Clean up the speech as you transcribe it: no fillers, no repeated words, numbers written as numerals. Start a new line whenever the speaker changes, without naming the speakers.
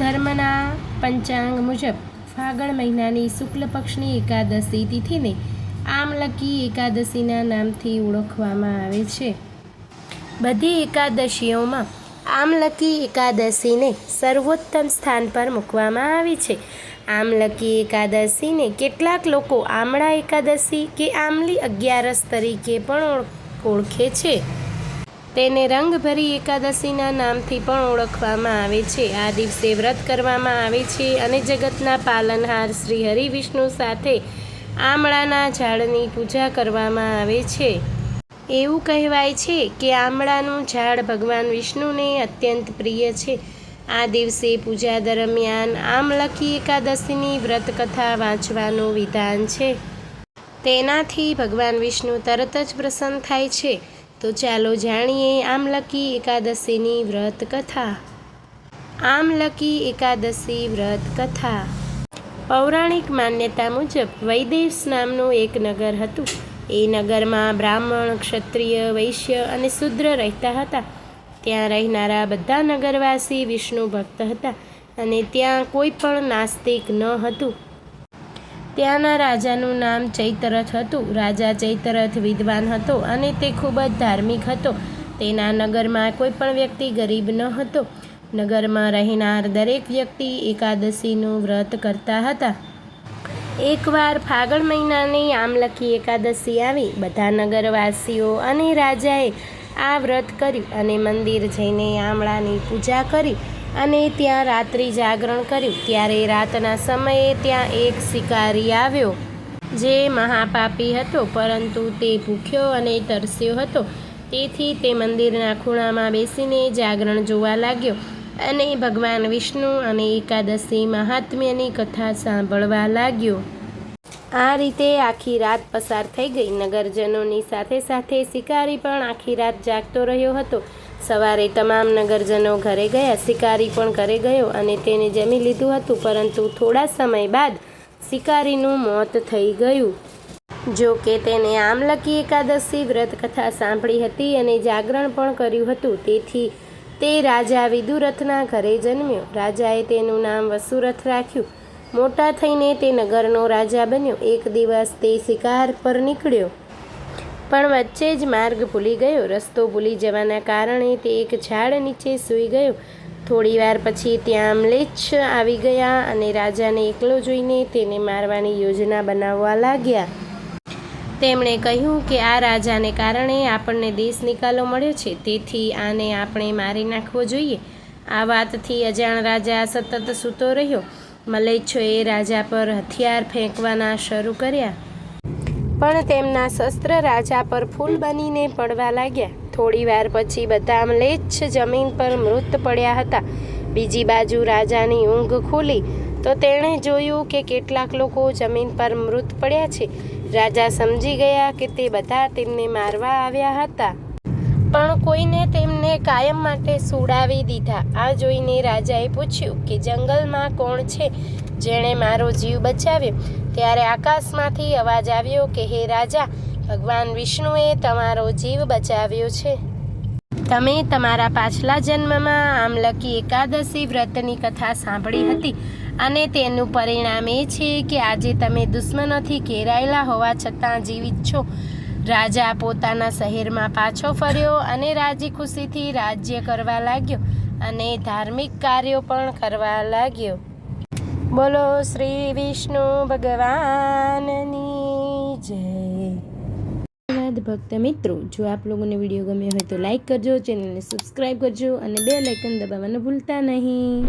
ધર્મના પંચાંગ મુજબ ફાગણ મહિનાની શુક્લ પક્ષની એકાદશી તિથિને આમલકી એકાદશીના નામથી ઓળખવામાં આવે છે. બધી એકાદશીઓમાં આમલકી એકાદશીને સર્વોત્તમ સ્થાન પર મૂકવામાં આવી છે. આમલકી એકાદશીને કેટલાક લોકો આમળા એકાદશી કે આમલી 11 તરીકે પણ ઓળખે છે. તેને રંગભરી એકાદશીના નામથી પણ ઓળખવામાં આવે છે. આ દિવસે વ્રત કરવામાં આવે છે અને જગતના પાલનહાર શ્રી હરિવિષ્ણુ સાથે આમળાના ઝાડની પૂજા કરવામાં આવે છે. એવું કહેવાય છે કે આમળાનું ઝાડ ભગવાન વિષ્ણુને અત્યંત પ્રિય છે. આ દિવસે પૂજા દરમિયાન આમલકી એકાદશીની વ્રત કથા વાંચવાનું વિધાન છે. તેનાથી ભગવાન વિષ્ણુ તરત જ પ્રસન્ન થાય છે. તો ચાલો જાણીએ આમલકી એકાદશીની વ્રત કથા. આમલકી એકાદશી વ્રત કથા. પૌરાણિક માન્યતા મુજબ વૈદેશ નામનું એક નગર હતું. એ નગરમાં બ્રાહ્મણ, ક્ષત્રિય, વૈશ્ય અને શૂદ્ર રહેતા હતા. ત્યાં રહેનારા બધા નગરવાસી વિષ્ણુ ભક્ત હતા અને ત્યાં કોઈ પણ નાસ્તિક ન હતું. ત્યાંના રાજાનું નામ ચૈતરથ હતું. રાજા ચૈતરથ વિદ્વાન હતો અને તે ખૂબ જ ધાર્મિક હતો. તેના નગરમાં કોઈ પણ વ્યક્તિ ગરીબ ન હતો. નગરમાં રહેનાર દરેક વ્યક્તિ એકાદશીનું વ્રત કરતા હતા. એકવાર ફાગણ મહિનાની આમલકી એકાદશી આવી. બધા નગરવાસીઓ અને રાજાએ આ વ્રત કર્યું અને મંદિર જઈને આમળાની પૂજા કરી અને ત્યાં રાત્રિ જાગરણ કર્યું. ત્યારે રાતના સમયે ત્યાં એક શિકારી આવ્યો જે મહાપાપી હતો, પરંતુ તે ભૂખ્યો અને તરસ્યો હતો. તેથી તે મંદિરના ખૂણામાં બેસીને જાગરણ જોવા લાગ્યો અને ભગવાન વિષ્ણુ અને એકાદશી મહાત્મ્યની કથા સાંભળવા લાગ્યો. આ રીતે આખી રાત પસાર થઈ ગઈ. નગરજનોની સાથે સાથે શિકારી પણ આખી રાત જાગતો રહ્યો હતો. સવારે તમામ નગરજનો ઘરે ગયા. શિકારી પણ ઘરે ગયો અને તેને જમી લીધું હતું, પરંતુ થોડા સમય બાદ શિકારીનું મોત થઈ ગયું. જો કે તેને આમલકી એકાદશી વ્રત કથા સાંભળી હતી અને જાગરણ પણ કર્યું હતું. તેથી તે રાજા વિદુરથના ઘરે જન્મ્યો. રાજાએ તેનું નામ વસુરથ રાખ્યું. મોટા થઈને તે નગરનો રાજા બન્યો. એક દિવસ તે શિકાર પર નીકળ્યો, પણ વચ્ચે જ માર્ગ ભૂલી ગયો. રસ્તો ભૂલી જવાના કારણે તે એક ઝાડ નીચે સૂઈ ગયો. થોડી વાર પછી ત્યાં મ્લેચ્છ આવી ગયા અને રાજાને એકલો જોઈને તેને મારવાની યોજના બનાવવા લાગ્યા. તેમણે કહ્યું કે આ રાજાને કારણે આપણને દેશ નિકાલો મળ્યો છે, તેથી આને આપણે મારી નાખવો જોઈએ. આ વાતથી અજાણ રાજા સતત સૂતો રહ્યો. મલેચ્છોએ રાજા પર હથિયાર ફેંકવાના શરૂ કર્યા, પણ તેમના શસ્ત્ર રાજા પર ફૂલ બનીને પડવા લાગ્યા. થોડી વાર પછી બધા મ્લેચ્છ જમીન પર મૃત પડ્યા હતા. બીજી બાજુ રાજાની ઊંઘ ખુલી તો તેણે જોયું કે કેટલાક લોકો જમીન પર મૃત પડ્યા છે. રાજા સમજી ગયા કે તે બધા તેમને મારવા આવ્યા હતા, પણ કોઈને તેમને કાયમ માટે સુડાવી દીધા. આ જોઈને રાજાએ પૂછ્યું કે જંગલમાં કોણ છે જેણે મારો જીવ બચાવ્યો. ત્યારે આકાશમાંથી અવાજ આવ્યો કે હે રાજા, ભગવાન વિષ્ણુએ તમારો જીવ બચાવ્યો છે. તમે તમારા પાછલા જન્મમાં આમલકી એકાદશી વ્રતની કથા સાંભળી હતી અને તેનું પરિણામ એ છે કે આજે તમે દુશ્મનોથી ઘેરાયેલા હોવા છતાં જીવિત છો. રાજા પોતાના શહેરમાં પાછો ફર્યો અને રાજી ખુશીથી રાજ્ય કરવા લાગ્યો અને ધાર્મિક કાર્યો પણ કરવા લાગ્યો. બોલો શ્રી વિષ્ણુ ભગવાનની જય. ધન્યવાદ ભક્ત મિત્રો. જો આપ લોકોને વિડીયો ગમ્યો હોય તો લાઈક કરજો, ચેનલને સબસ્ક્રાઈબ કરજો અને બેલ આઇકન દબાવવાનું ભૂલતા નહીં.